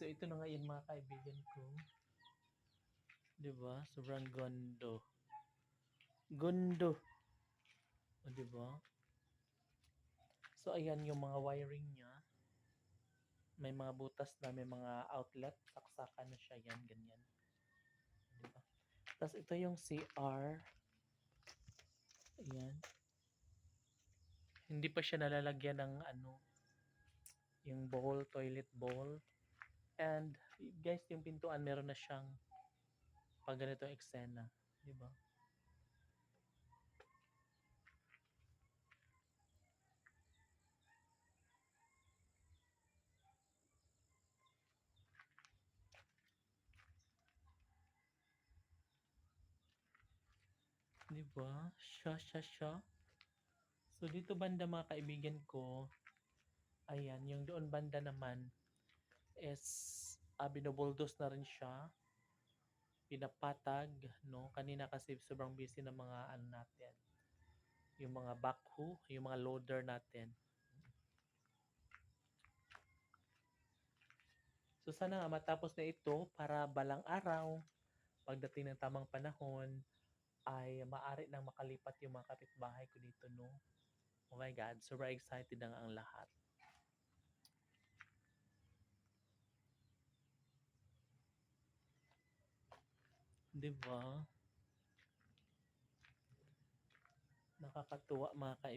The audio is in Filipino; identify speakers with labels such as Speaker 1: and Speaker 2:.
Speaker 1: So ito na nga yun mga kaibigan ko. 'Di ba? Sobrang gondo. Gondo. O, 'di ba? So ayan yung mga wiring niya. May mga butas na, may mga outlet, saksakan na siya yan, ganyan. 'Di ba? Tapos ito yung CR. Ayan. Hindi pa siya nalalagyan ng ano, yung bowl, toilet bowl. And guys, yung pintuan meron na siyang pag ganito eksena, 'di ba? Di ba? Siya. So dito banda mga kaibigan ko, ayan, yung doon banda naman is binobuldos na rin siya, pinapatag, no? Kanina kasi sobrang busy ng mga ano natin, yung mga backhoe, yung mga loader natin. So sana nga matapos na ito para balang araw, pagdating ng tamang panahon, ay maaari nang makalipat yung mga kapitbahay ko dito, no? Oh my God, super excited na nga ang lahat. 'Di ba? Nakakatuwa mga kaibigan.